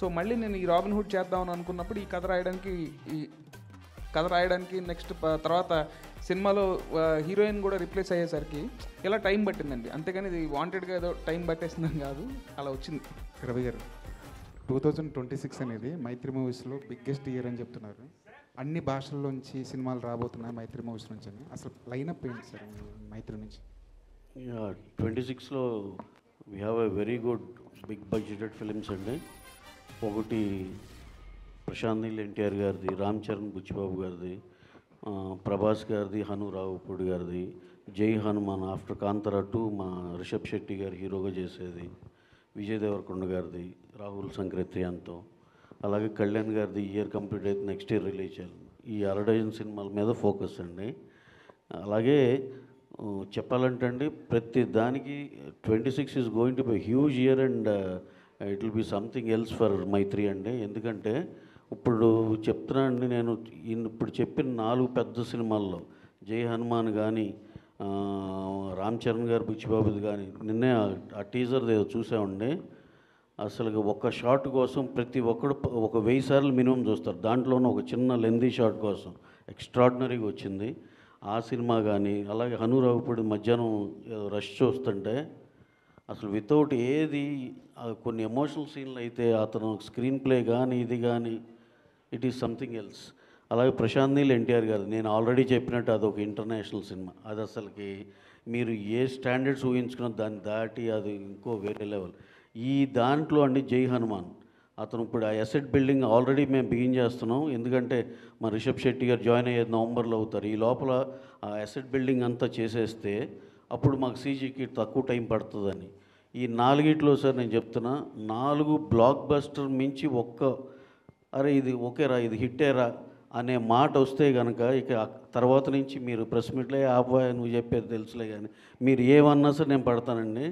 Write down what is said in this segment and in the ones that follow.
So మళ్ళీ నేను ఈ రాబిన్ హుడ్ చేద్దామని అనుకున్నప్పుడు ఈ కథ రాయడానికి నెక్స్ట్ తర్వాత సినిమాలో హీరోయిన్ కూడా రిప్లేస్ అయ్యేసరికి ఇలా టైం పట్టిందండి. అంతేగాని ఇది వాంటెడ్గా ఏదో టైం పట్టేసిందని కాదు, అలా వచ్చింది. రవి గారు, 2026 అనేది మైత్రి మూవీస్లో బిగ్గెస్ట్ ఇయర్ అని చెప్తున్నారు. అన్ని భాషల్లోంచి సినిమాలు రాబోతున్నాయి మైత్రి మూవీస్ నుంచి అని. అసలు లైనప్ ఏంటి సార్ మైత్రి నుంచి? 26లో we have a very good big budgeted films అండి. ఒకటి ప్రశాంత్ నీల్ ఎన్టీఆర్ గారిది, రామ్ చరణ్ బుచ్చిబాబు గారిది, ప్రభాస్ గారిది, హను రావుపూడి గారిది, జై హనుమాన్ ఆఫ్టర్ కాంతారా 2 మా రిషబ్ శెట్టి గారు హీరోగా చేసేది, విజయ్ దేవరకొండ గారిది, రాహుల్ సంక్రేతియాన్తో, అలాగే కళ్యాణ్ గారిది ఇయర్ కంప్లీట్ అయితే నెక్స్ట్ ఇయర్ రిలీజ్ చేయాలి. ఈ 60 సినిమాల మీద ఫోకస్ అండి. అలాగే చెప్పాలంటే అండి, ప్రతి దానికి 26 is going to be huge year and it will be something else for Mythri అండి. ఎందుకంటే ఇప్పుడు చెప్తున్నానండి, నేను ఇప్పుడు చెప్పిన 4 పెద్ద సినిమాల్లో జై హనుమాన్ కానీ, రామ్ చరణ్ గారు బుచ్చిబాబుది కానీ, నిన్నే ఆ టీజర్ ఏదో చూసామండి. అసలు ఒక్క షాట్ కోసం ప్రతి ఒక్కడు ఒక 1000 సార్లు మినిమం చూస్తారు. దాంట్లోనూ ఒక చిన్న లెందీ షాట్ కోసం ఎక్స్ట్రాడినరీగా వచ్చింది ఆ సినిమా. కానీ అలాగే హను రావుపూడి మధ్యాహ్నం ఏదో రష్ చూస్తుంటే అసలు వితౌట్ ఏది కొన్ని ఎమోషనల్ సీన్లు అయితే అతను స్క్రీన్ ప్లే కానీ ఇది కానీ ఇట్ ఈస్ సంథింగ్ ఎల్స్. అలాగే ప్రశాంత్ నీల్ ఎన్టీఆర్ గారు, నేను ఆల్రెడీ చెప్పినట్టు అదొక ఇంటర్నేషనల్ సినిమా. అది అసలుకి మీరు ఏ స్టాండర్డ్స్ ఊహించుకున్న దాన్ని దాటి అది ఇంకో వేరే లెవెల్. ఈ దాంట్లో అండి జై హనుమాన్ అతను ఇప్పుడు ఆ ఎసెట్ బిల్డింగ్ ఆల్రెడీ మేము బిగిన్ చేస్తున్నాం. ఎందుకంటే మా రిషబ్ శెట్టి గారు జాయిన్ అయ్యేది నవంబర్లో అవుతారు. ఈ లోపల ఆ ఎసెట్ బిల్డింగ్ అంతా చేసేస్తే అప్పుడు మాకు సీజీకి తక్కువ టైం పడుతుందని. ఈ 4 సార్ నేను చెప్తున్నా, 4 బ్లాక్ బస్టర్ మించి అరే ఇది ఓకేరా, ఇది హిట్టేరా అనే మాట వస్తే కనుక ఇక తర్వాత నుంచి మీరు ప్రెస్ మీట్లో ఆబాయ్ నువ్వు చెప్పేది తెలుసులే కానీ మీరు ఏమన్నా సరే నేను పడతానండి.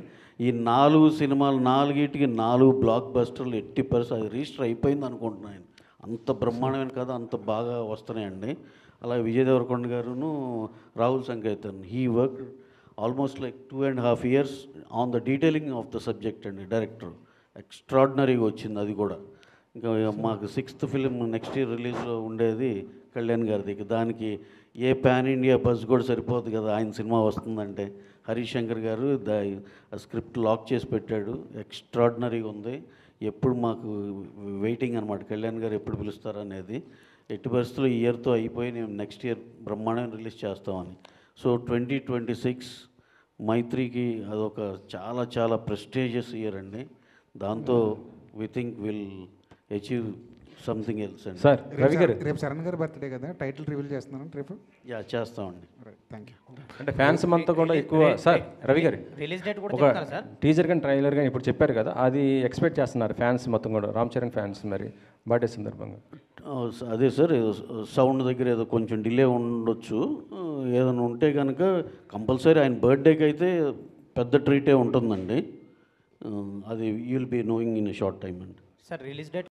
ఈ 4 సినిమాలు 4 బ్లాక్ బస్టర్లు ఎట్టి పరిస్థితి అది రిజిస్టర్ అయిపోయింది అనుకుంటున్నాను. అంత బ్రహ్మాండమైన కథ అంత బాగా వస్తున్నాయండి. అలాగే విజయ్ దేవరకొండ గారును Rahul Sankrityan he work almost like 2.5 years on the detailing of the subject అండి. డైరెక్టర్ ఎక్స్ట్రాడినరీగా వచ్చింది అది కూడా. ఇంకా మాకు 6th ఫిలిం నెక్స్ట్ ఇయర్ రిలీజ్లో ఉండేది కళ్యాణ్ గారిది. దానికి ఏ పాన్ ఇండియా బజ్ కూడా సరిపోదు కదా ఆయన సినిమా వస్తుందంటే. హరీష్ శంకర్ గారు స్క్రిప్ట్ లాక్ చేసి పెట్టాడు. ఎక్స్ట్రాడినరీగా ఉంది. ఎప్పుడు మాకు వెయిటింగ్ అనమాట, కళ్యాణ్ గారు ఎప్పుడు పిలుస్తారనేది. ఎట్టి పరిస్థితుల్లో ఈ ఇయర్తో అయిపోయి నేను నెక్స్ట్ ఇయర్ బ్రహ్మాండంగా రిలీజ్ చేస్తామని. సో 2026 మైత్రికి అదొక చాలా చాలా ప్రెస్టీజియస్ ఇయర్ అండి. దాంతో we think will achieve something else అండి. సార్ రవి గారు, రేపు శరణ్ గారు బర్త్డే కదా, టైటిల్ రివీల్ చేస్తున్నాను రేపు. చేస్తామండి. Thank you. అంటే ఫ్యాన్స్ అంతా కూడా ఎక్కువ సార్ రవి గారు రిలీజ్ డేట్ కూడా ఒక చెప్తారా సార్? టీజర్ కానీ ట్రైలర్ కానీ ఇప్పుడు చెప్పారు కదా, అది ఎక్స్పెక్ట్ చేస్తున్నారు ఫ్యాన్స్ మొత్తం కూడా, రామ్ చరణ్ ఫ్యాన్స్ మరి బర్త్డే సందర్భంగా? అదే సార్, సౌండ్ దగ్గర ఏదో కొంచెం డిలే ఉండొచ్చు. ఏదైనా ఉంటే కనుక కంపల్సరీ ఆయన బర్త్డేకి అయితే పెద్ద ట్రీటే ఉంటుందండి. అది you will be knowing in a short time అండి. Sir release date